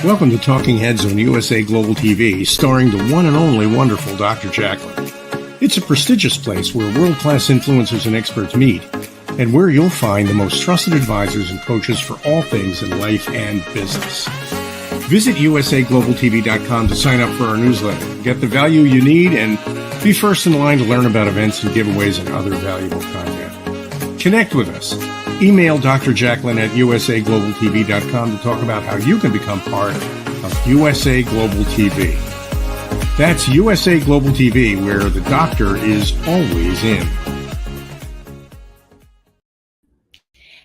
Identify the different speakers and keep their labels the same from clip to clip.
Speaker 1: Welcome to Talking Heads on USA Global TV, starring the one and only wonderful Dr. JACALYN. It's a prestigious place where world-class influencers and experts meet, and where you'll find the most trusted advisors and coaches for all things in life and business. Visit usaglobaltv.com to sign up for our newsletter, get the value you need, and be first in line to learn about events and giveaways and other valuable content. Connect with us. Email Dr. JACALYN at usaglobaltv.com to talk about how you can become part of USA Global TV. That's USA Global TV, where the doctor is always in.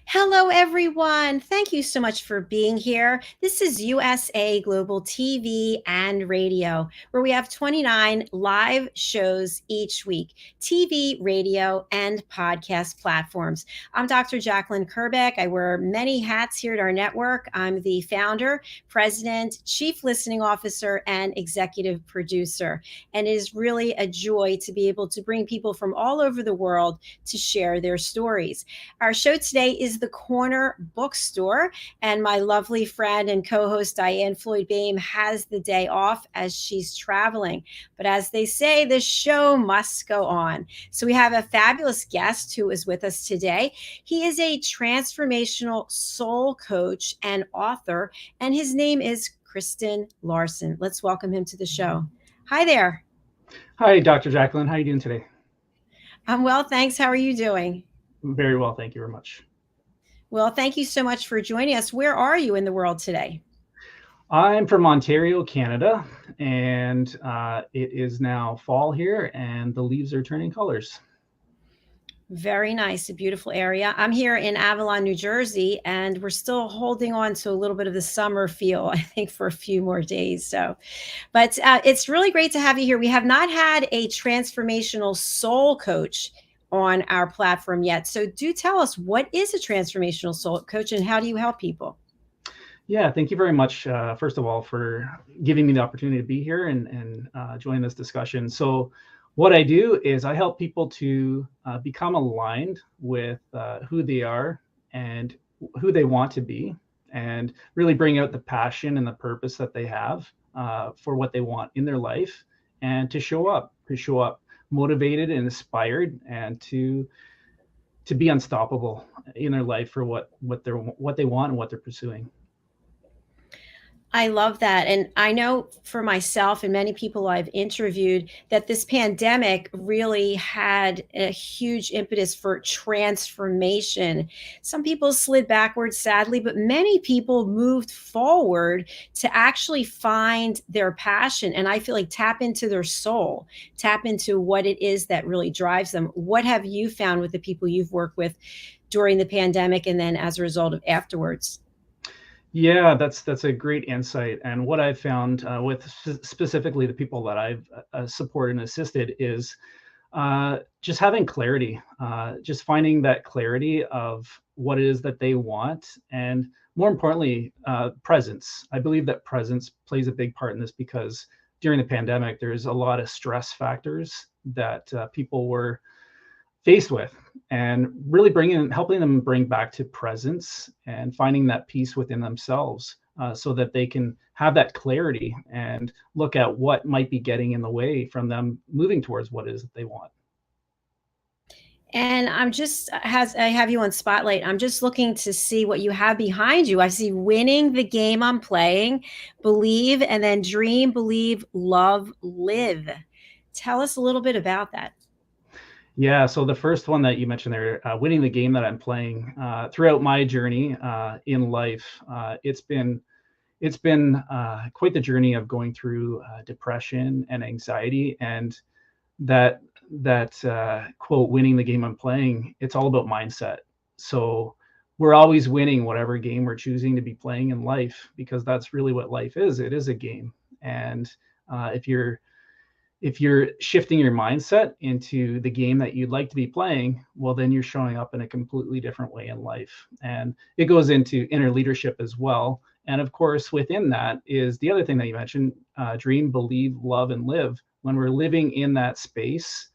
Speaker 2: Hello, everyone. Thank you so much for being here. This is USA Global TV and Radio, where we have 29 live shows each week, TV, radio, and podcast platforms. I'm Dr. JACALYN KERBECK. I wear many hats here at our network. I'm the founder, president, chief listening officer, and executive producer. And it is really a joy to be able to bring people from all over the world to share their stories. Our show today is the Corner Bookstore, and my lovely friend and co-host DIANN FLOYD BOEHM has the day off as she's traveling. But as they say, the show must go on. So we have a fabulous guest who is with us today. He is a transformational soul coach and author, and his name is Kristin Larsen. Let's welcome him to the show. Hi there.
Speaker 3: Hi, Dr. JACALYN. How are you doing today?
Speaker 2: I'm well, thanks. How are you doing?
Speaker 3: Very well, thank you very much.
Speaker 2: Well, thank you so much for joining us. Where are you in the world today?
Speaker 3: I'm from Ontario, Canada, and it is now fall here, and the leaves are turning colors.
Speaker 2: Very nice, a beautiful area. I'm here in Avalon, New Jersey, and we're still holding on to a little bit of the summer feel, I think, for a few more days. But it's really great to have you here. We have not had a transformational soul coach on our platform yet. So do tell us, what is a transformational soul coach and how do you help people?
Speaker 3: Yeah, thank you very much, first of all, for giving me the opportunity to be here and join this discussion. So what I do is I help people to become aligned with who they are and who they want to be, and really bring out the passion and the purpose that they have for what they want in their life, and to show up motivated and inspired, and to be unstoppable in their life for what they want and what they're pursuing.
Speaker 2: I love that. And I know for myself and many people I've interviewed that this pandemic really had a huge impetus for transformation. Some people slid backwards, sadly, but many people moved forward to actually find their passion. And I feel like tap into their soul, tap into what it is that really drives them. What have you found with the people you've worked with during the pandemic and then as a result of afterwards?
Speaker 3: Yeah, that's a great insight. And what I've found with specifically the people that I've supported and assisted is just having clarity, just finding that clarity of what it is that they want. And more importantly, presence. I believe that presence plays a big part in this, because during the pandemic, there's a lot of stress factors that people were faced with, and really helping them bring back to presence and finding that peace within themselves, so that they can have that clarity and look at what might be getting in the way from them moving towards what it is that they want.
Speaker 2: And I have you on Spotlight. I'm just looking to see what you have behind you. I see winning the game I'm playing, believe, and then dream, believe, love, live. Tell us a little bit about that.
Speaker 3: Yeah, so the first one that you mentioned there, winning the game that I'm playing, throughout my journey in life, it's been quite the journey of going through depression and anxiety, and that quote, winning the game I'm playing, it's all about mindset. So we're always winning whatever game we're choosing to be playing in life, because that's really what life is. It is a game, and if you're shifting your mindset into the game that you'd like to be playing, well, then you're showing up in a completely different way in life. And it goes into inner leadership as well. And of course, within that is the other thing that you mentioned, dream, believe, love, and live. When we're living in that space,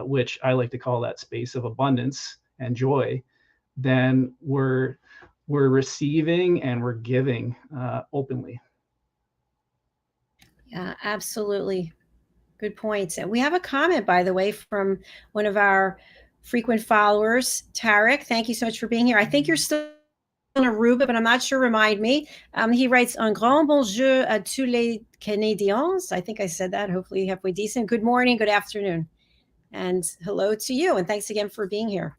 Speaker 3: which I like to call that space of abundance and joy, then we're receiving and we're giving openly.
Speaker 2: Absolutely. Good points. And we have a comment, by the way, from one of our frequent followers, Tarek. Thank you so much for being here. I think you're still in Aruba, but I'm not sure. Remind me. He writes, Un grand bonjour à tous les Canadiens. I think I said that, hopefully halfway decent. Good morning, good afternoon. And hello to you. And thanks again for being here.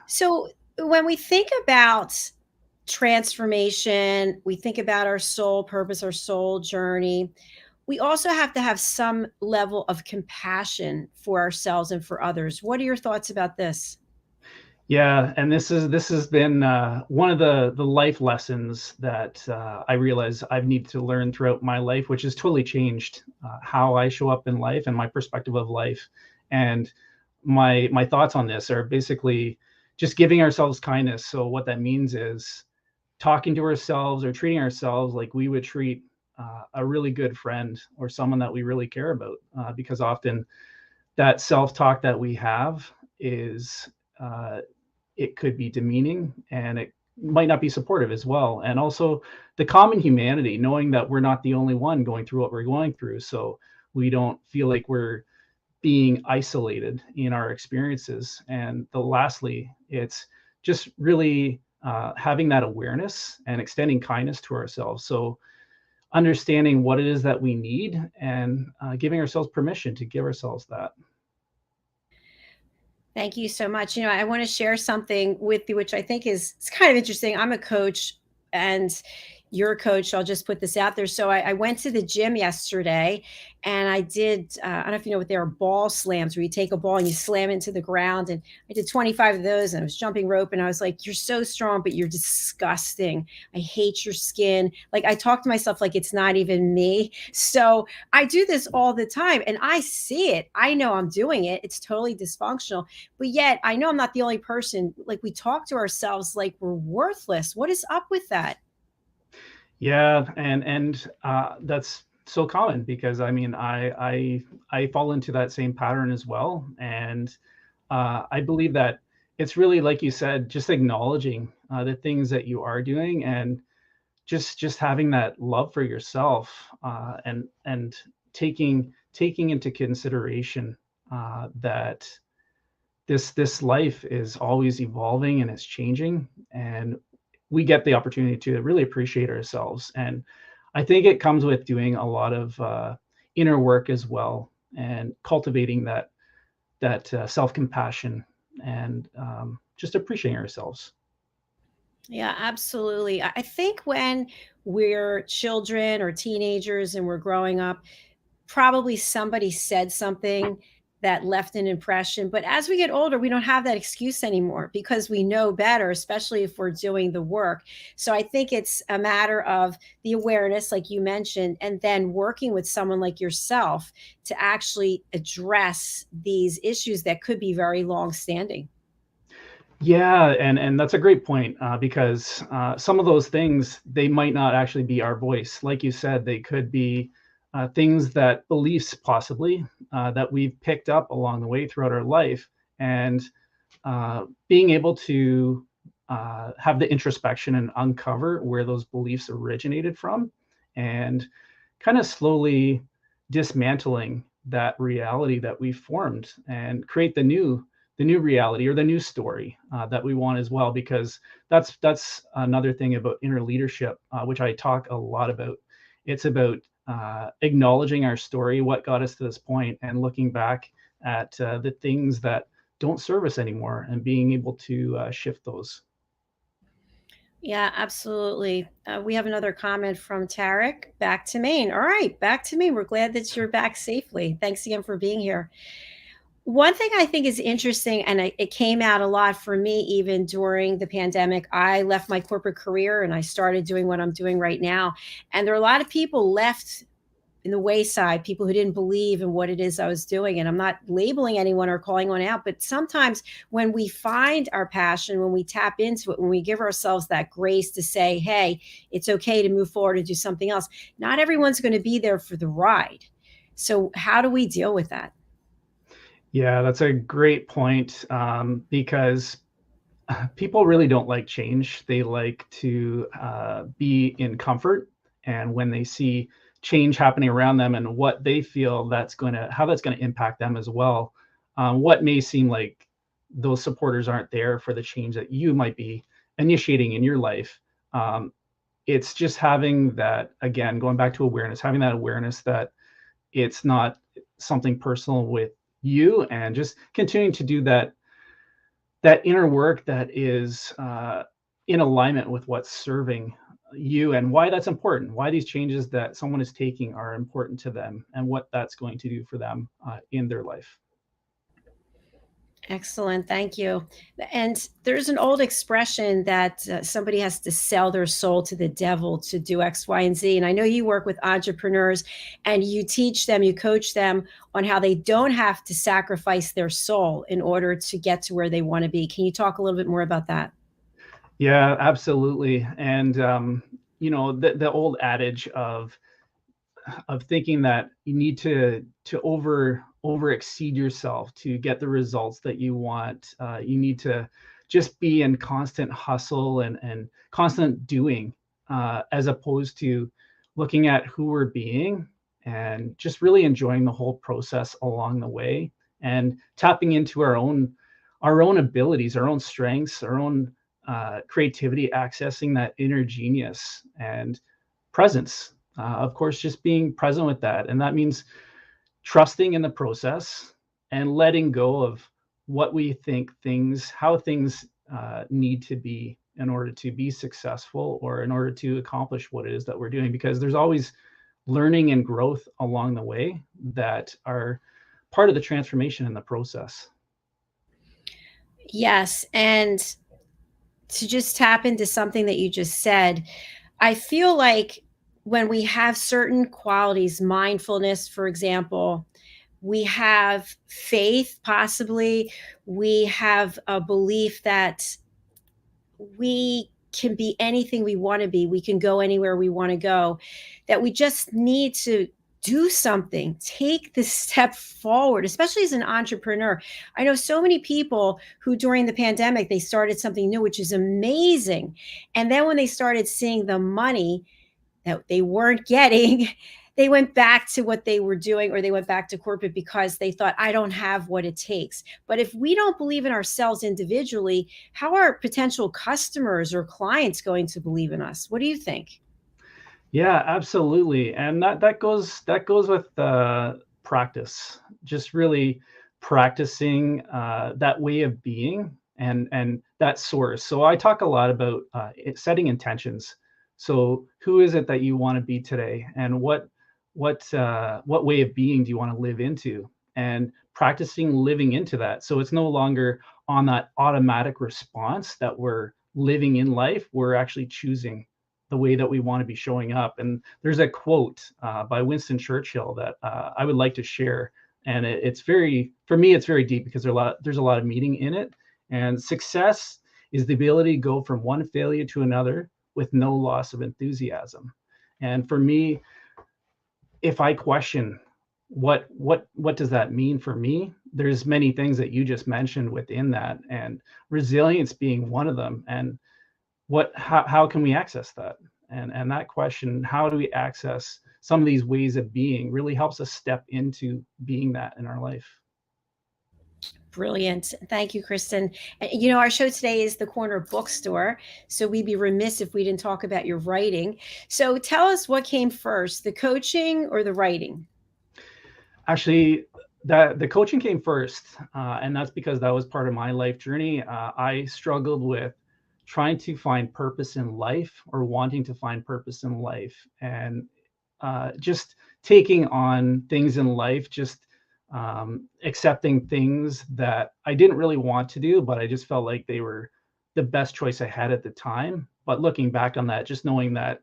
Speaker 2: So when we think about transformation, we think about our soul purpose, our soul journey, we also have to have some level of compassion for ourselves and for others. What are your thoughts about this?
Speaker 3: Yeah, and this has been one of the life lessons that I realize I've needed to learn throughout my life, which has totally changed how I show up in life and my perspective of life. And my thoughts on this are basically just giving ourselves kindness. So what that means is talking to ourselves or treating ourselves like we would treat a really good friend or someone that we really care about, because often that self-talk that we have is it could be demeaning, and it might not be supportive as well. And also the common humanity, knowing that we're not the only one going through what we're going through, so we don't feel like we're being isolated in our experiences. And lastly, it's just really having that awareness and extending kindness to ourselves. So understanding what it is that we need, and giving ourselves permission to give ourselves that.
Speaker 2: Thank you so much. I want to share something with you, which I think is it's kind of interesting. I'm a coach and you're a coach. So I'll just put this out there. So I went to the gym yesterday and I did, I don't know if you know what they are, ball slams, where you take a ball and you slam it into the ground. And I did 25 of those and I was jumping rope and I was like, you're so strong, but you're disgusting. I hate your skin. Like I talk to myself like it's not even me. So I do this all the time and I see it. I know I'm doing it. It's totally dysfunctional. But yet I know I'm not the only person. Like we talk to ourselves like we're worthless. What is up with that?
Speaker 3: Yeah, and that's so common, because I mean I fall into that same pattern as well. And I believe that it's really, like you said, just acknowledging the things that you are doing, and just having that love for yourself, and taking into consideration that this life is always evolving and it's changing, and we get the opportunity to really appreciate ourselves. And I think it comes with doing a lot of inner work as well, and cultivating that self-compassion, and just appreciating ourselves.
Speaker 2: Yeah, absolutely. I think when we're children or teenagers and we're growing up, probably somebody said something that left an impression. But as we get older, we don't have that excuse anymore because we know better, especially if we're doing the work. So I think it's a matter of the awareness, like you mentioned, and then working with someone like yourself to actually address these issues that could be very long standing.
Speaker 3: Yeah, and that's a great point, because some of those things, they might not actually be our voice. Like you said, they could be things, that beliefs possibly, that we've picked up along the way throughout our life. And being able to have the introspection and uncover where those beliefs originated from, and kind of slowly dismantling that reality that we formed, and create the new reality, or the new story that we want as well. Because that's another thing about inner leadership, which I talk a lot about. It's about acknowledging our story, what got us to this point, and looking back at the things that don't serve us anymore, and being able to shift those.
Speaker 2: Yeah, absolutely. We have another comment from Tarek. Back to Maine. All right, back to Maine. We're glad that you're back safely. Thanks again for being here. One thing I think is interesting, and it came out a lot for me even during the pandemic. I left my corporate career and I started doing what I'm doing right now. And there are a lot of people left in the wayside, people who didn't believe in what it is I was doing. And I'm not labeling anyone or calling one out, but sometimes when we find our passion, when we tap into it, when we give ourselves that grace to say, hey, it's okay to move forward and do something else, not everyone's going to be there for the ride. So, how do we deal with that?
Speaker 3: Yeah, that's a great point, because people really don't like change. They like to be in comfort. And when they see change happening around them and what they feel how that's going to impact them as well. What may seem like those supporters aren't there for the change that you might be initiating in your life. It's just having that, again, going back to awareness, having that awareness that it's not something personal with you, and just continuing to do that inner work that is in alignment with what's serving you and why that's important, why these changes that someone is taking are important to them, and what that's going to do for them in their life.
Speaker 2: Excellent. Thank you. And there's an old expression that somebody has to sell their soul to the devil to do X, Y, and Z. And I know you work with entrepreneurs and you teach them, you coach them on how they don't have to sacrifice their soul in order to get to where they want to be. Can you talk a little bit more about that?
Speaker 3: Yeah, absolutely. And, the old adage of thinking that you need to over exceed yourself to get the results that you want. You need to just be in constant hustle and constant doing, as opposed to looking at who we're being and just really enjoying the whole process along the way, and tapping into our own abilities, our own strengths, our own creativity, accessing that inner genius and presence. Of course, just being present with that. And that means trusting in the process and letting go of what we think how things need to be in order to be successful, or in order to accomplish what it is that we're doing, because there's always learning and growth along the way that are part of the transformation in the process.
Speaker 2: Yes. And to just tap into something that you just said, I feel like when we have certain qualities, mindfulness, for example, we have faith, possibly, we have a belief that we can be anything we want to be, we can go anywhere we want to go, that we just need to do something, take the step forward, especially as an entrepreneur. I know so many people who during the pandemic, they started something new, which is amazing. And then when they started seeing the money that they weren't getting, they went back to what they were doing, or they went back to corporate because they thought, I don't have what it takes. But if we don't believe in ourselves individually, how are potential customers or clients going to believe in us? What do you think?
Speaker 3: Yeah, absolutely. And that goes with practice, just really practicing that way of being, and that source. So I talk a lot about setting intentions. So who is it that you want to be today, and what way of being do you want to live into, and practicing living into that. So it's no longer on that automatic response that we're living in life. We're actually choosing the way that we want to be showing up. And there's a quote by Winston Churchill that I would like to share. And for me, it's very deep, because there's a lot of meaning in it. And success is the ability to go from one failure to another with no loss of enthusiasm. And for me, if I question what does that mean for me, there's many things that you just mentioned within that, and resilience being one of them. And how can we access that? And that question, how do we access some of these ways of being, really helps us step into being that in our life.
Speaker 2: Brilliant. Thank you, Kristin. Our show today is the Corner Bookstore, so we'd be remiss if we didn't talk about your writing. So tell us, what came first, the coaching or the writing?
Speaker 3: Actually, the coaching came first, and that's because that was part of my life journey. I struggled with trying to find purpose in life, or wanting to find purpose in life, and just taking on things in life, just accepting things that I didn't really want to do, but I just felt like they were the best choice I had at the time. But looking back on that, just knowing that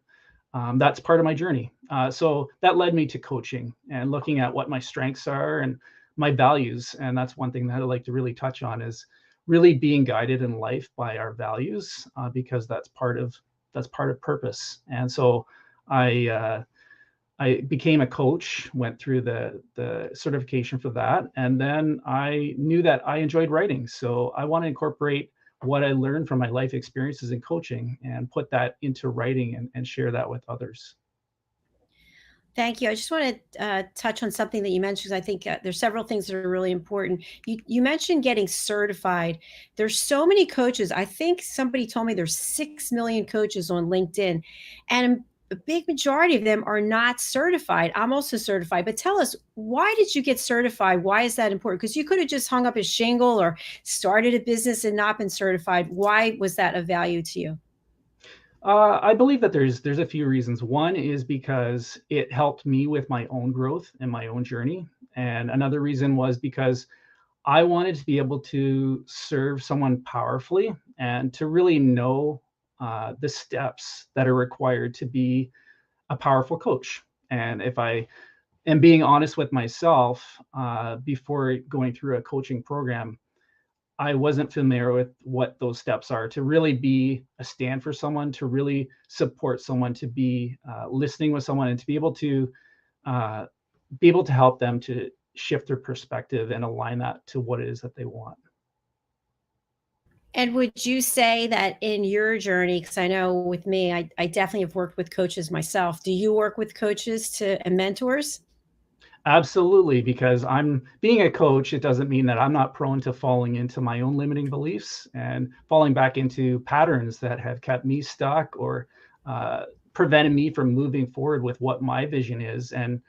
Speaker 3: that's part of my journey. So that led me to coaching and looking at what my strengths are and my values. And that's one thing that I'd like to really touch on, is really being guided in life by our values, because that's part of purpose. And so I became a coach, went through the certification for that, and then I knew that I enjoyed writing. So I want to incorporate what I learned from my life experiences in coaching and put that into writing, and share that with others.
Speaker 2: Thank you. I just want to touch on something that you mentioned, because I think there's several things that are really important. You mentioned getting certified. There's so many coaches. I think somebody told me there's 6 million coaches on LinkedIn, and a big majority of them are not certified. I'm also certified, but tell us, why did you get certified? Why is that important? Because you could have just hung up a shingle or started a business and not been certified. Why was that of value to you?
Speaker 3: I believe that there's a few reasons. One is because it helped me with my own growth and my own journey, and another reason was because I wanted to be able to serve someone powerfully and to really know the steps that are required to be a powerful coach. And if I am being honest with myself, before going through a coaching program, I wasn't familiar with what those steps are to really be a stand for someone, to really support someone, to be listening with someone, and to uh, be able to help them to shift their perspective and align that to what it is that they want.
Speaker 2: And would you say that in your journey, because I know with me, I definitely have worked with coaches myself. Do you work with coaches and mentors?
Speaker 3: Absolutely, because I'm being a coach, it doesn't mean that I'm not prone to falling into my own limiting beliefs and falling back into patterns that have kept me stuck or uh, prevented me from moving forward with what my vision is. And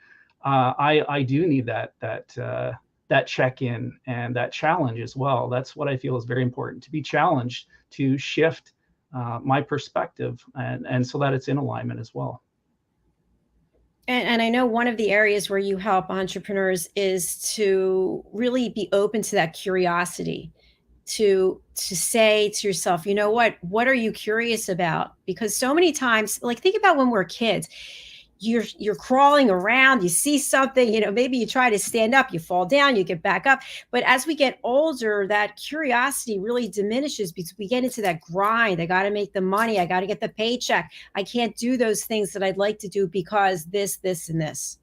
Speaker 3: I do need that check-in and that challenge as well. That's what I feel is very important, to be challenged, to shift my perspective, and so that it's in alignment as well.
Speaker 2: And I know one of the areas where you help entrepreneurs is to really be open to that curiosity, to say to yourself, you know what are you curious about? Because so many times, like, think about when we're kids, you're crawling around, you see something, maybe you try to stand up, you fall down, you get back up. But as we get older, that curiosity really diminishes because we get into that grind. I got to make the money, I got to get the paycheck, I can't do those things that I'd like to do because this and this.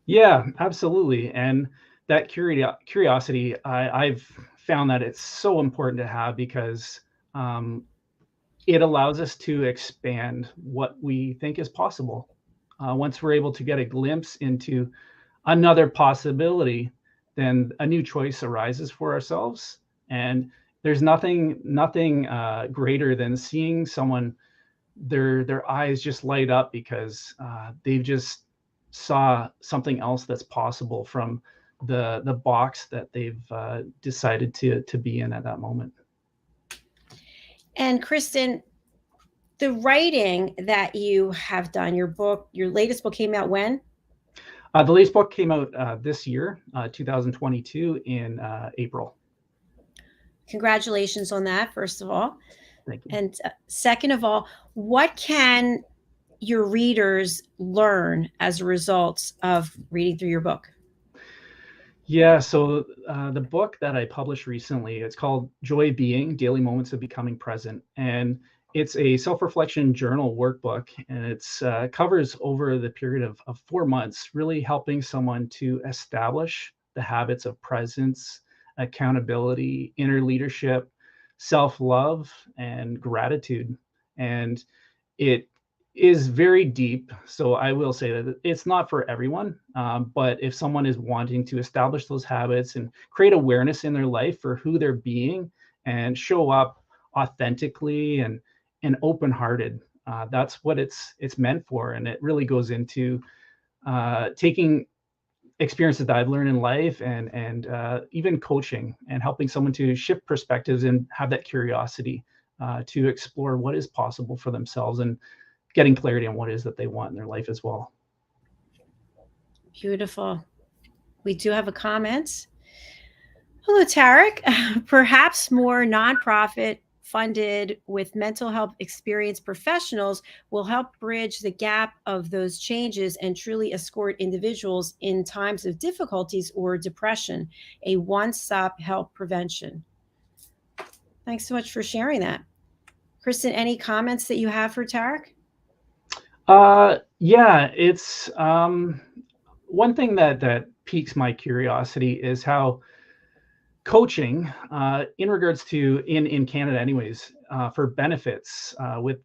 Speaker 3: Yeah, absolutely. And that curiosity, I've found that it's so important to have because um, it allows us to expand what we think is possible. Once we're able to get a glimpse into another possibility, then a new choice arises for ourselves. And there's nothing greater than seeing someone, their eyes just light up because they've just saw something else that's possible from the box that they've decided to be in at that moment.
Speaker 2: And Kristen, the writing that you have done, your latest book came out when?
Speaker 3: The latest book came out this year, 2022, in April.
Speaker 2: Congratulations on that, first of all.
Speaker 3: Thank you.
Speaker 2: And second of all, what can your readers learn as a result of reading through your book?
Speaker 3: Yeah, so the book that I published recently, it's called Joy Being: Daily Moments of Becoming Present, and it's a self-reflection journal workbook, and it's covers over the period of 4 months, really helping someone to establish the habits of presence, accountability, inner leadership, self-love, and gratitude. And it is very deep. So I will say that it's not for everyone. But if someone is wanting to establish those habits and create awareness in their life for who they're being and show up authentically and open-hearted, that's what it's meant for. And it really goes into taking experiences that I've learned in life and even coaching and helping someone to shift perspectives and have that curiosity to explore what is possible for themselves and getting clarity on what it is that they want in their life as well.
Speaker 2: Beautiful. We do have a comment. Hello, Tarek. Perhaps more nonprofit funded with mental health experienced professionals will help bridge the gap of those changes and truly escort individuals in times of difficulties or depression, a one-stop help prevention. Thanks so much for sharing that. Kristen, any comments that you have for Tarek?
Speaker 3: Yeah, it's one thing that piques my curiosity is how coaching, in regards to in Canada, anyways, for benefits with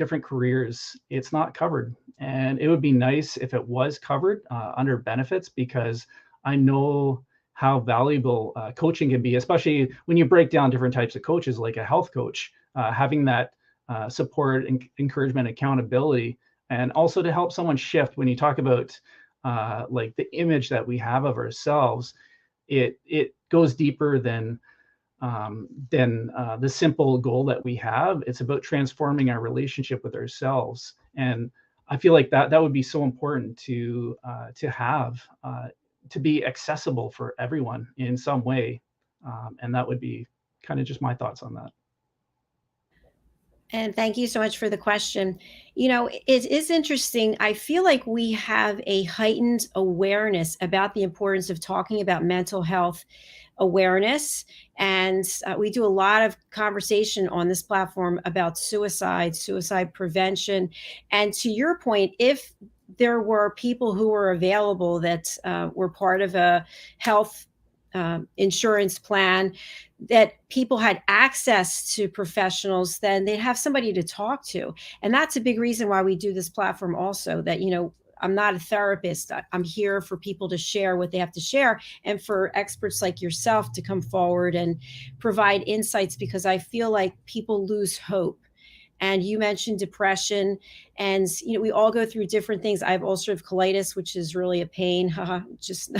Speaker 3: different careers, it's not covered. And it would be nice if it was covered under benefits, because I know how valuable coaching can be, especially when you break down different types of coaches, like a health coach, having that support, encouragement, accountability, and also to help someone shift. When you talk about like the image that we have of ourselves, it goes deeper than the simple goal that we have. It's about transforming our relationship with ourselves, and I feel like that would be so important to have, to be accessible for everyone in some way, and that would be kind of just my thoughts on that.
Speaker 2: And thank you so much for the question. You know, it is interesting. I feel like we have a heightened awareness about the importance of talking about mental health awareness. And we do a lot of conversation on this platform about suicide prevention. And to your point, if there were people who were available that were part of a health insurance plan, that people had access to professionals, then they'd have somebody to talk to. And that's a big reason why we do this platform also, that, you know, I'm not a therapist. I'm here for people to share what they have to share, and for experts like yourself to come forward and provide insights, because I feel like people lose hope. And you mentioned depression, and you know, we all go through different things. I have ulcerative colitis, which is really a pain. Just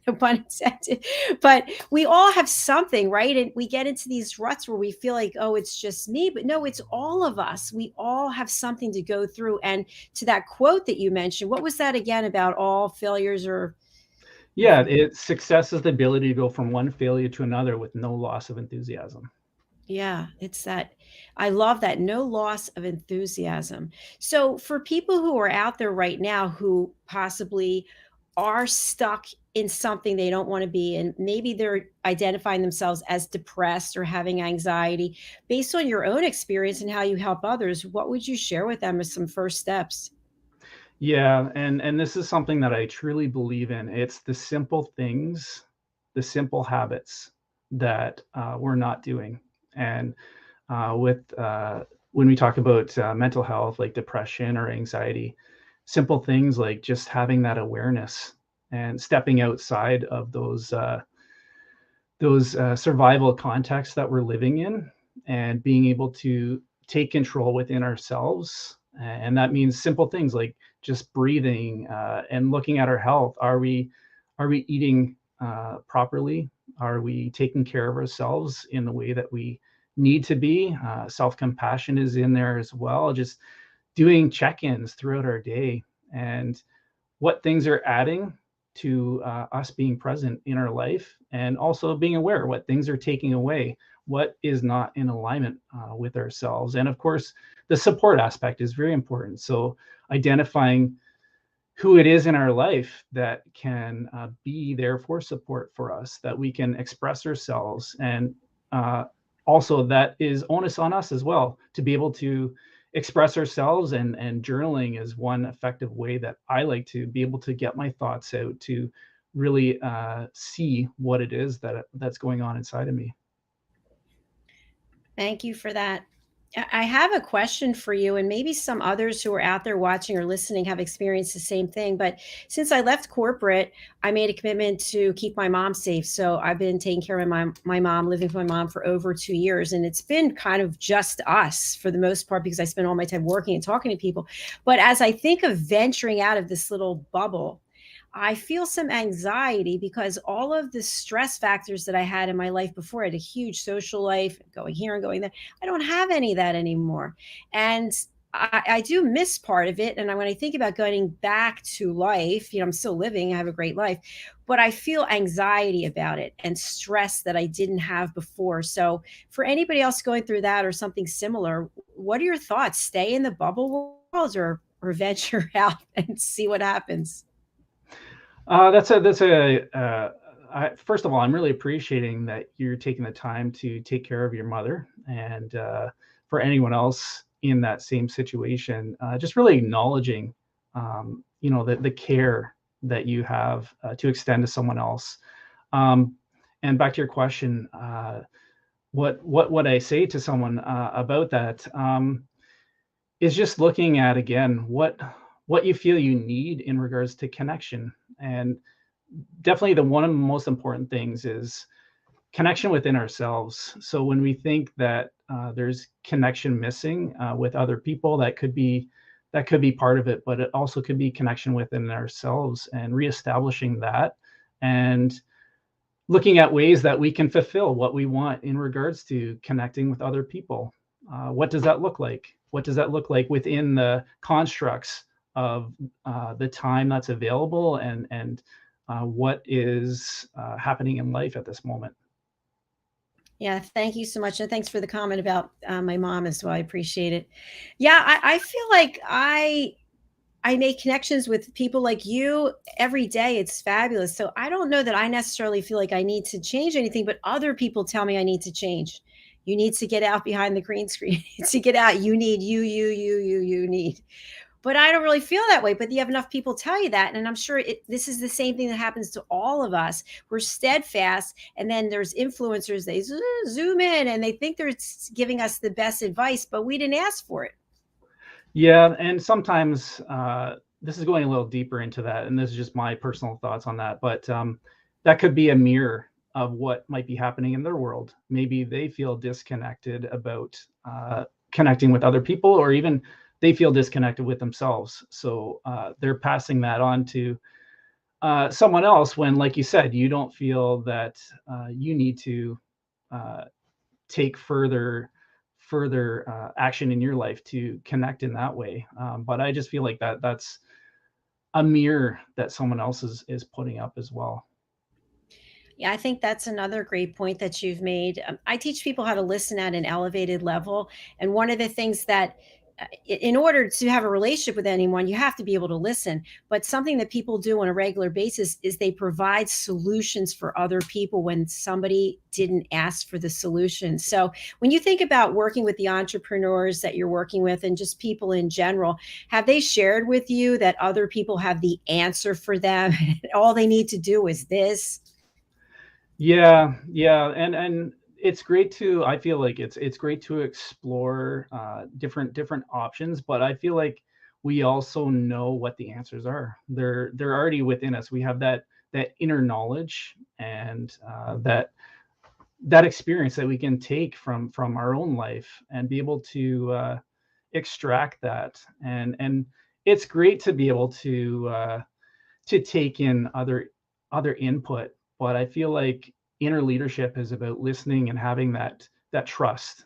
Speaker 2: no pun intended. But we all have something, right? And we get into these ruts where we feel like, oh, it's just me. But no, it's all of us. We all have something to go through. And to that quote that you mentioned, what was that again about all failures or?
Speaker 3: Yeah, success is the ability to go from one failure to another with no loss of enthusiasm.
Speaker 2: Yeah, it's that. I love that. No loss of enthusiasm. So, for people who are out there right now who possibly are stuck in something they don't want to be in, maybe they're identifying themselves as depressed or having anxiety, based on your own experience and how you help others, what would you share with them as some first steps?
Speaker 3: Yeah, and this is something that I truly believe in. It's the simple things, the simple habits that we're not doing. And when we talk about mental health, like depression or anxiety, simple things like just having that awareness and stepping outside of those survival contexts that we're living in, and being able to take control within ourselves. And that means simple things like just breathing and looking at our health. Are we eating properly? Are we taking care of ourselves in the way that we need to be? Self-compassion is in there as well. Just doing check-ins throughout our day, and what things are adding to us being present in our life, and also being aware what things are taking away, what is not in alignment with ourselves. And of course, the support aspect is very important. So identifying who it is in our life that can be there for support for us, that we can express ourselves, and also that is onus on us as well to be able to express ourselves. And journaling is one effective way that I like to be able to get my thoughts out, to really see what it is that's going on inside of me.
Speaker 2: Thank you for that. I have a question for you, and maybe some others who are out there watching or listening have experienced the same thing. But since I left corporate, I made a commitment to keep my mom safe. So I've been taking care of my mom, living with my mom for over 2 years. And it's been kind of just us for the most part, because I spend all my time working and talking to people. But as I think of venturing out of this little bubble, I feel some anxiety, because all of the stress factors that I had in my life before, I had a huge social life, going here and going there. I don't have any of that anymore. And I do miss part of it. And when I think about going back to life, you know, I'm still living, I have a great life, but I feel anxiety about it and stress that I didn't have before. So for anybody else going through that or something similar, what are your thoughts? Stay in the bubble world, or venture out and see what happens?
Speaker 3: First of all, I'm really appreciating that you're taking the time to take care of your mother. And for anyone else in that same situation, just really acknowledging, the care that you have to extend to someone else. And back to your question, what would I say to someone about that? is just looking at, again, what you feel you need in regards to connection. And definitely one of the most important things is connection within ourselves. So when we think that there's connection missing with other people, that could be part of it, but it also could be connection within ourselves, and reestablishing that, and looking at ways that we can fulfill what we want in regards to connecting with other people. What does that look like? What does that look like within the constructs of the time that's available, and what is happening in life at this moment?
Speaker 2: Yeah, thank you so much. And thanks for the comment about my mom as well. I appreciate it. Yeah, I feel like I make connections with people like you every day. It's fabulous. So I don't know that I necessarily feel like I need to change anything, but other people tell me I need to change. You need to get out behind the green screen. To get out, you need you need. But I don't really feel that way. But you have enough people tell you that. And I'm sure this is the same thing that happens to all of us. We're steadfast. And then there's influencers, they zoom in and they think they're giving us the best advice, but we didn't ask for it.
Speaker 3: Yeah, and sometimes this is going a little deeper into that, and this is just my personal thoughts on that. But that could be a mirror of what might be happening in their world. Maybe they feel disconnected about connecting with other people, or even they feel disconnected with themselves. So they're passing that on to someone else when, like you said, you don't feel that you need to take further action in your life to connect in that way. But I just feel like that's a mirror that someone else is putting up as well.
Speaker 2: Yeah, I think that's another great point that you've made. I teach people how to listen at an elevated level. And one of the things that, in order to have a relationship with anyone, you have to be able to listen. But something that people do on a regular basis is they provide solutions for other people when somebody didn't ask for the solution. So when you think about working with the entrepreneurs that you're working with and just people in general, have they shared with you that other people have the answer for them? All they need to do is this?
Speaker 3: Yeah, and it's great to. I feel like it's great to explore different options, but I feel like we also know what the answers are. They're already within us. We have that inner knowledge, and that experience that we can take from our own life and be able to extract that. And it's great to be able to take in other input. But I feel like inner leadership is about listening and having that trust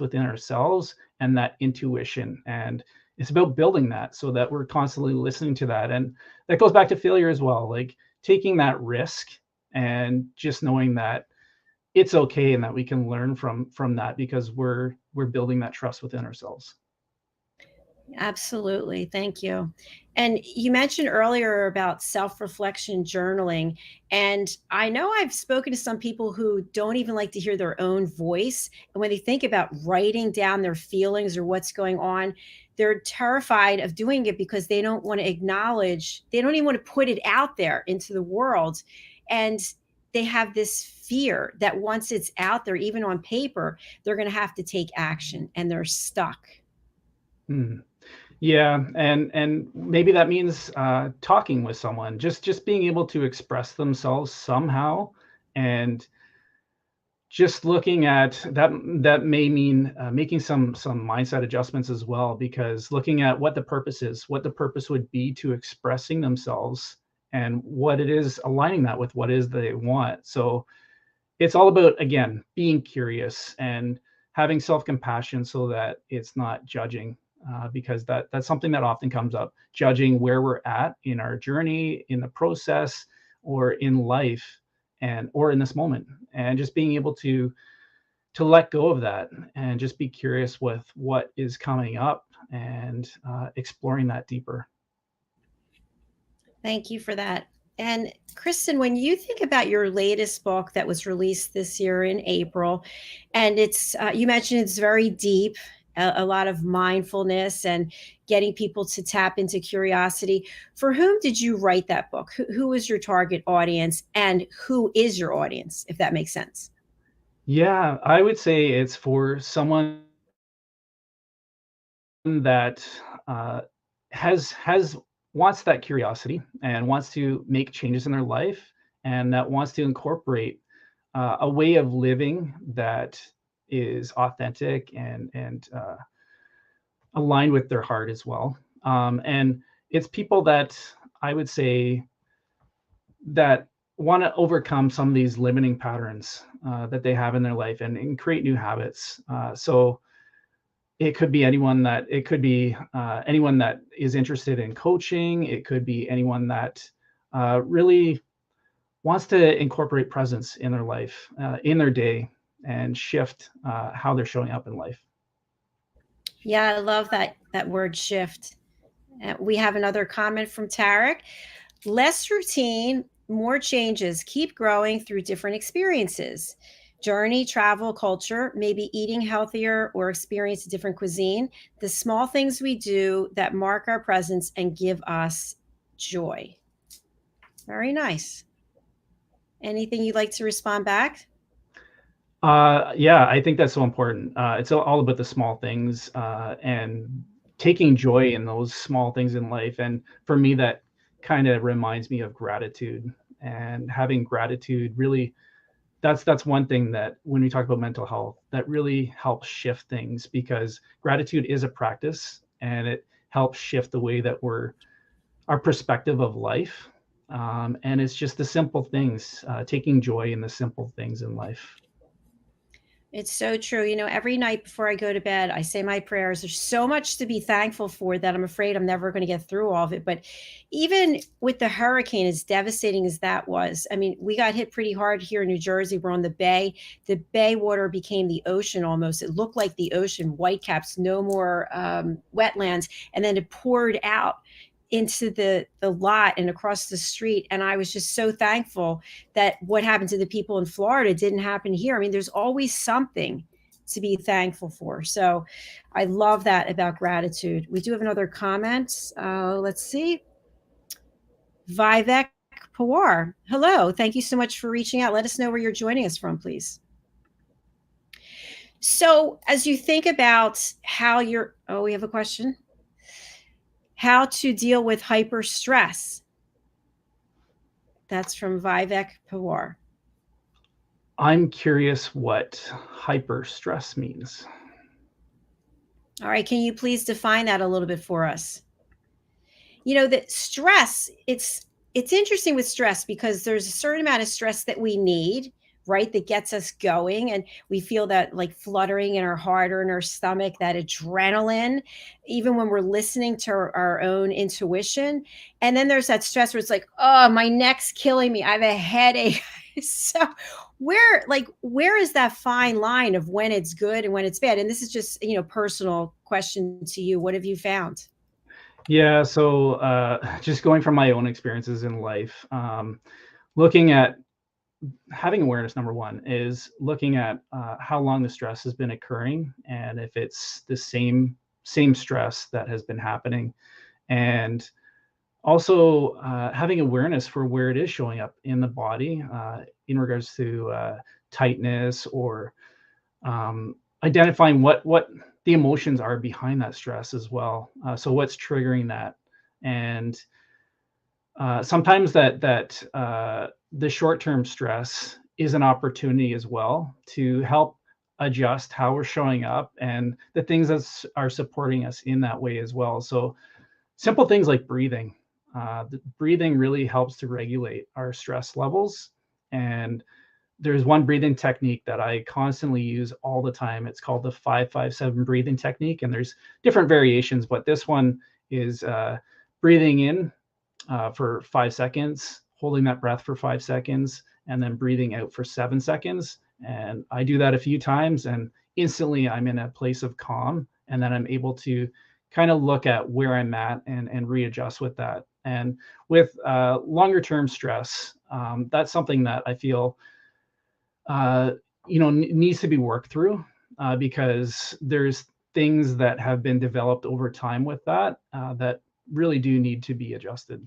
Speaker 3: within ourselves, and that intuition. And it's about building that so that we're constantly listening to that. And that goes back to failure as well, like taking that risk and just knowing that it's okay, and that we can learn from that, because we're building that trust within ourselves.
Speaker 2: Absolutely. Thank you. And you mentioned earlier about self reflection journaling. And I know I've spoken to some people who don't even like to hear their own voice. And when they think about writing down their feelings or what's going on, they're terrified of doing it because they don't want to acknowledge, they don't even want to put it out there into the world. And they have this fear that once it's out there, even on paper, they're going to have to take action and they're stuck.
Speaker 3: Hmm. Yeah, and maybe that means talking with someone, just being able to express themselves somehow, and just looking at that. That may mean making some mindset adjustments as well, because looking at what the purpose is, what the purpose would be to expressing themselves, and what it is, aligning that with what is they want. So it's all about, again, being curious and having self-compassion, so that it's not judging, because that's something that often comes up, judging where we're at in our journey, in the process, or in life, and or in this moment. And just being able to let go of that, and just be curious with what is coming up, and exploring that deeper.
Speaker 2: Thank you for that. And Kristen, when you think about your latest book that was released this year in April, and you mentioned it's very deep, a lot of mindfulness and getting people to tap into curiosity. For whom did you write that book? Who is your target audience, and who is your audience, if that makes sense?
Speaker 3: Yeah, I would say it's for someone that has wants that curiosity and wants to make changes in their life, and that wants to incorporate a way of living that is authentic and aligned with their heart as well. And it's people that I would say that want to overcome some of these limiting patterns that they have in their life and create new habits. So it could be anyone that is interested in coaching. It could be anyone that really wants to incorporate presence in their life, in their day, and shift how they're showing up in life.
Speaker 2: Yeah, I love that word shift. We have another comment from Tarek. Less routine, more changes. Keep growing through different experiences. Journey, travel, culture, maybe eating healthier or experience a different cuisine. The small things we do that mark our presence and give us joy. Very nice. Anything you'd like to respond back?
Speaker 3: Yeah, I think that's so important. It's all about the small things and taking joy in those small things in life. And for me, that kind of reminds me of gratitude, and having gratitude really, that's one thing that when we talk about mental health, that really helps shift things, because gratitude is a practice and it helps shift the way that our perspective of life. And it's just the simple things, taking joy in the simple things in life.
Speaker 2: It's so true. Every night before I go to bed, I say my prayers. There's so much to be thankful for that I'm afraid I'm never going to get through all of it. But even with the hurricane, as devastating as that was, I mean, we got hit pretty hard here in New Jersey. We're on the bay. The bay water became the ocean almost. It looked like the ocean, whitecaps, no more wetlands. And then it poured out into the lot and across the street. And I was just so thankful that what happened to the people in Florida didn't happen here. I mean, there's always something to be thankful for. So I love that about gratitude. We do have another comment. Let's see. Vivek Pawar. Hello. Thank you so much for reaching out. Let us know where you're joining us from, please. So as you think about how we have a question. How to deal with hyper stress. That's from Vivek Pawar.
Speaker 3: I'm curious what hyper stress means.
Speaker 2: All right. Can you please define that a little bit for us? That stress, it's interesting with stress because there's a certain amount of stress that we need, right? That gets us going. And we feel that like fluttering in our heart or in our stomach, that adrenaline, even when we're listening to our own intuition. And then there's that stress where it's like, oh, my neck's killing me. I have a headache. So where is that fine line of when it's good and when it's bad? And this is just, personal question to you. What have you found?
Speaker 3: Yeah, so just going from my own experiences in life, looking at having awareness, number one, is looking at how long the stress has been occurring, and if it's the same stress that has been happening, and also having awareness for where it is showing up in the body in regards to tightness, or identifying what the emotions are behind that stress as well. So what's triggering that, and sometimes that the short-term stress is an opportunity as well to help adjust how we're showing up and the things that are supporting us in that way as well. So simple things like breathing. The breathing really helps to regulate our stress levels. And there's one breathing technique that I constantly use all the time. It's called the 5-5-7 breathing technique. And there's different variations, but this one is breathing in for 5 seconds, holding that breath for 5 seconds, and then breathing out for 7 seconds. And I do that a few times, and instantly I'm in a place of calm, and then I'm able to kind of look at where I'm at and readjust with that. And with longer term stress, that's something that I feel needs to be worked through because there's things that have been developed over time with that that really do need to be adjusted.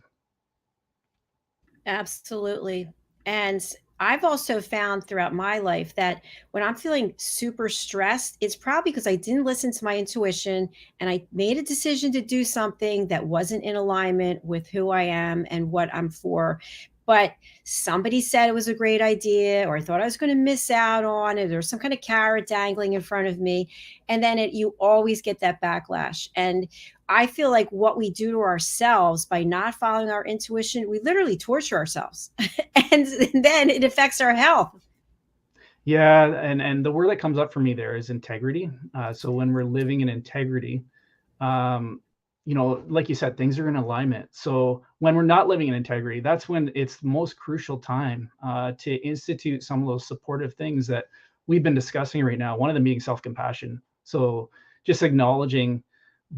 Speaker 2: Absolutely. And I've also found throughout my life that when I'm feeling super stressed, it's probably because I didn't listen to my intuition and I made a decision to do something that wasn't in alignment with who I am and what I'm for. But somebody said it was a great idea, or I thought I was going to miss out on it, or some kind of carrot dangling in front of me. And then you always get that backlash. And I feel like what we do to ourselves by not following our intuition, we literally torture ourselves. And then it affects our health.
Speaker 3: Yeah, and the word that comes up for me there is integrity. So when we're living in integrity, um, like you said, things are in alignment. So when we're not living in integrity, that's when it's the most crucial time to institute some of those supportive things that we've been discussing right now. One of them being self-compassion. So just acknowledging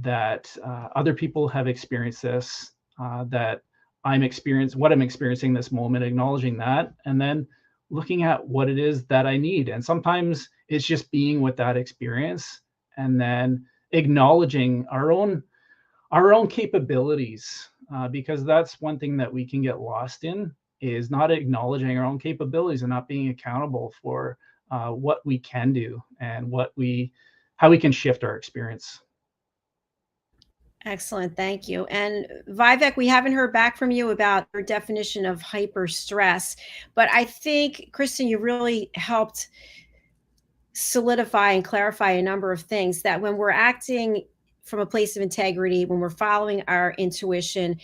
Speaker 3: that other people have experienced this, that what I'm experiencing this moment, acknowledging that, and then looking at what it is that I need. And sometimes it's just being with that experience and then acknowledging our own capabilities, because that's one thing that we can get lost in, is not acknowledging our own capabilities and not being accountable for what we can do and how we can shift our experience.
Speaker 2: Excellent. Thank you. And Vivek, we haven't heard back from you about your definition of hyper stress, but I think, Kristin, you really helped solidify and clarify a number of things, that when we're acting from a place of integrity, when we're following our intuition,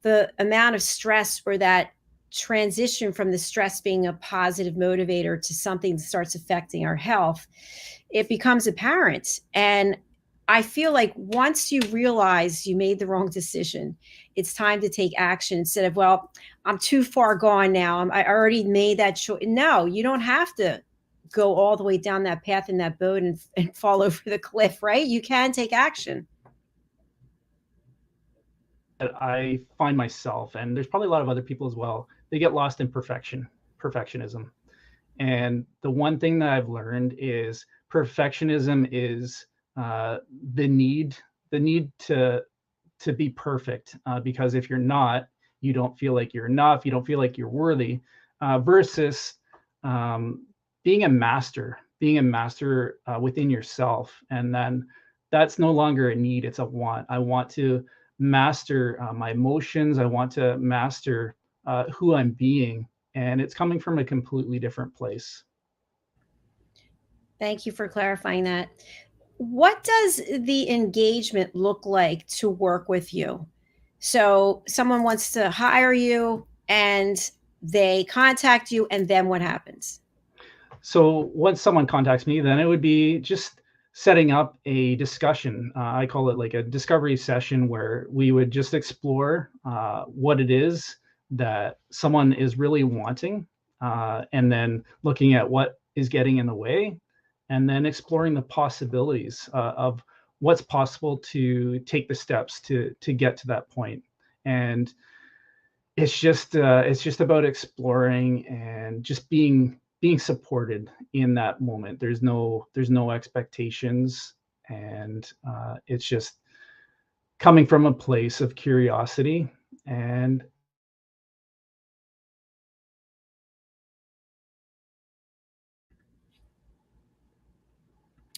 Speaker 2: the amount of stress, or that transition from the stress being a positive motivator to something that starts affecting our health, it becomes apparent. And I feel like once you realize you made the wrong decision, it's time to take action instead of, well, I'm too far gone now. I already made that choice. No, you don't have to go all the way down that path in that boat and fall over the cliff, right? You can take action.
Speaker 3: I find myself, and there's probably a lot of other people as well, they get lost in perfectionism. And the one thing that I've learned is perfectionism is the need to be perfect, because if you're not, you don't feel like you're enough, you don't feel like you're worthy, versus being a master within yourself. And then that's no longer a need, it's a want. I want to master my emotions, I want to master who I'm being, and it's coming from a completely different place.
Speaker 2: Thank you for clarifying that. What does the engagement look like to work with you? So someone wants to hire you and they contact you, and then what happens?
Speaker 3: So once someone contacts me, then it would be just setting up a discussion. I call it like a discovery session, where we would just explore what it is that someone is really wanting, and then looking at what is getting in the way, and then exploring the possibilities of what's possible to take the steps to get to that point. And it's just about exploring and just being supported in that moment. There's no expectations, and it's just coming from a place of curiosity. And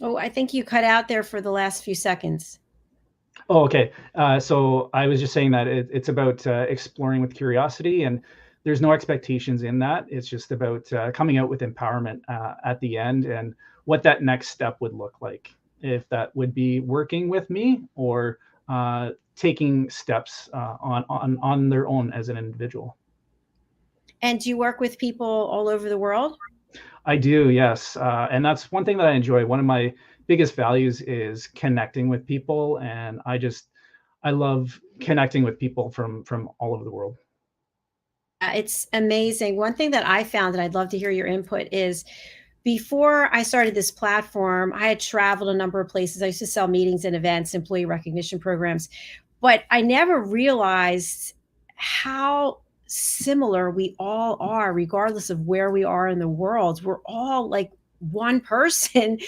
Speaker 2: Oh, I think you cut out there for the last few seconds.
Speaker 3: oh, okay. So I was just saying that it's about exploring with curiosity, and there's no expectations in that. It's just about coming out with empowerment at the end, and what that next step would look like. If that would be working with me, or taking steps on their own as an individual.
Speaker 2: And do you work with people all over the world?
Speaker 3: I do, yes. And that's one thing that I enjoy. One of my biggest values is connecting with people, and I love connecting with people from all over the world.
Speaker 2: It's amazing. One thing that I found, and I'd love to hear your input, is before I started this platform, I had traveled a number of places. I used to sell meetings and events, employee recognition programs, but I never realized how similar we all are, regardless of where we are in the world. We're all like one person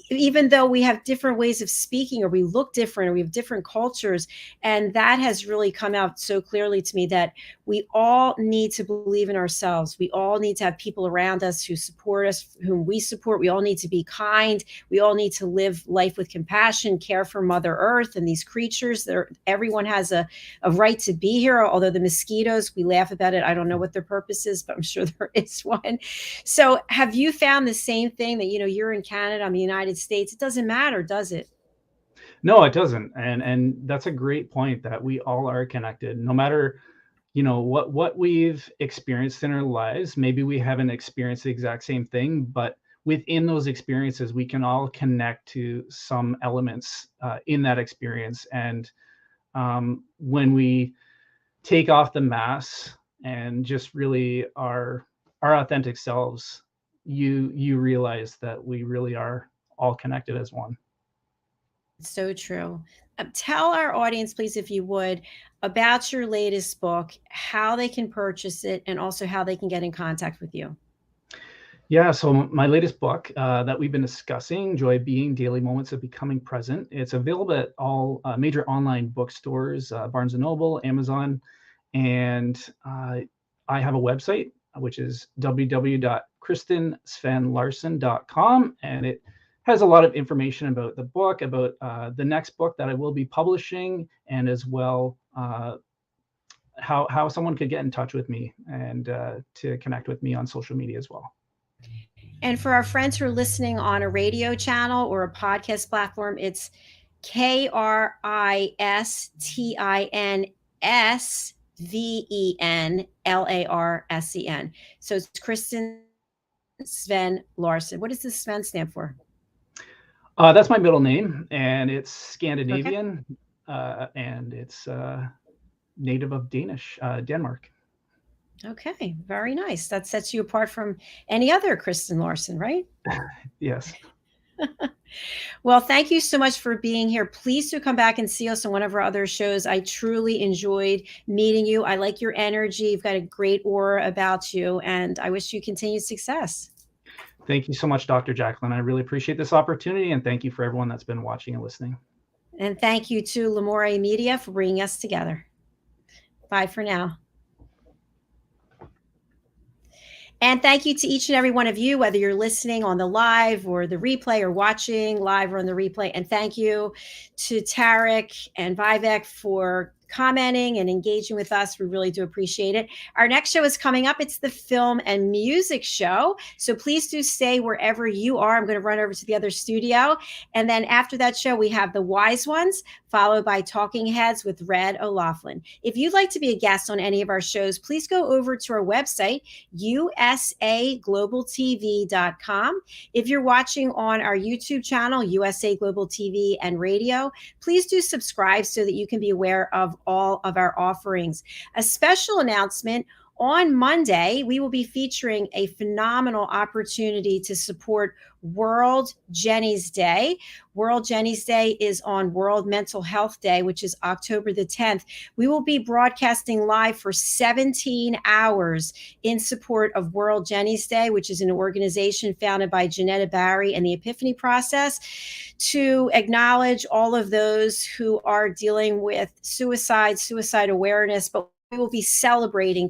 Speaker 2: even though we have different ways of speaking, or we look different, or we have different cultures. And that has really come out so clearly to me, that we all need to believe in ourselves. We all need to have people around us who support us, whom we support. We all need to be kind. We all need to live life with compassion, care for Mother Earth and these creatures. Everyone has a right to be here, although the mosquitoes, we laugh about it. I don't know what their purpose is, but I'm sure there is one. So have you found the same thing, that, you're in Canada, I'm in the United States? It doesn't matter, does it?
Speaker 3: No, it doesn't. And that's a great point, that we all are connected, no matter, what we've experienced in our lives. Maybe we haven't experienced the exact same thing, but within those experiences, we can all connect to some elements in that experience. And when we take off the mask and just really our authentic selves, you realize that we really are all connected as one.
Speaker 2: So true. Tell our audience, please, if you would, about your latest book, how they can purchase it, and also how they can get in contact with you.
Speaker 3: Yeah, so my latest book that we've been discussing, Joy Being, Daily Moments of Becoming Present, it's available at all major online bookstores, Barnes & Noble, Amazon, and I have a website, which is www.kristinsvenlarsen.com, and it has a lot of information about the book, about the next book that I will be publishing, and as well how someone could get in touch with me and to connect with me on social media as well.
Speaker 2: And for our friends who are listening on a radio channel or a podcast platform, it's KRISTINSVENLARSEN. So it's Kristin Sven Larsen. What does the Sven stand for?
Speaker 3: That's my middle name, and it's Scandinavian, and it's native of Denmark.
Speaker 2: Okay, very nice. That sets you apart from any other Kristin Larsen, right?
Speaker 3: Yes.
Speaker 2: Well, thank you so much for being here. Please do come back and see us on one of our other shows. I truly enjoyed meeting you. I like your energy. You've got a great aura about you, and I wish you continued success.
Speaker 3: Thank you so much, Dr. JACALYN. I really appreciate this opportunity, and thank you for everyone that's been watching and listening.
Speaker 2: And thank you to Lamore Media for bringing us together. Bye for now. And thank you to each and every one of you, whether you're listening on the live or the replay, or watching live or on the replay. And thank you to Tarek and Vivek for commenting and engaging with us. We really do appreciate it. Our next show is coming up. It's the film and music show. So please do stay wherever you are. I'm going to run over to the other studio. And then after that show, we have The Wise Ones, followed by Talking Heads with Red O'Loughlin. If you'd like to be a guest on any of our shows, please go over to our website, usaglobaltv.com. If you're watching on our YouTube channel, USA Global TV and Radio, please do subscribe so that you can be aware of all of our offerings. A special announcement: on Monday, we will be featuring a phenomenal opportunity to support World Jenny's Day. World Jenny's Day is on World Mental Health Day, which is October the 10th. We will be broadcasting live for 17 hours in support of World Jenny's Day, which is an organization founded by Janetta Barry and the Epiphany Process, to acknowledge all of those who are dealing with suicide awareness, but we will be celebrating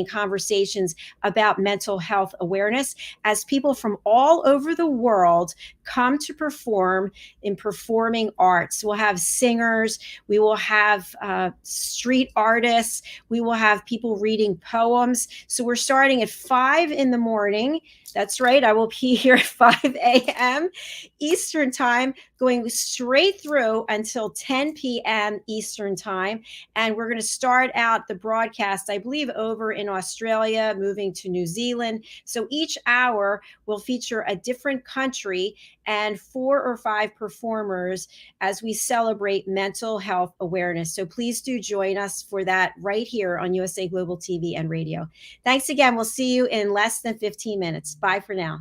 Speaker 2: conversations about mental health awareness as people from all over the world come to perform in performing arts. We'll have singers, we will have street artists, we will have people reading poems. So we're starting at 5 in the morning. That's right. I will be here at 5 a.m. Eastern Time, going straight through until 10 p.m. Eastern Time. And we're going to start out the broadcast, I believe, over in Australia, moving to New Zealand. So each hour will feature a different country and 4 or 5 performers as we celebrate mental health awareness. So please do join us for that right here on USA Global TV and Radio. Thanks again. We'll see you in less than 15 minutes. Bye for now.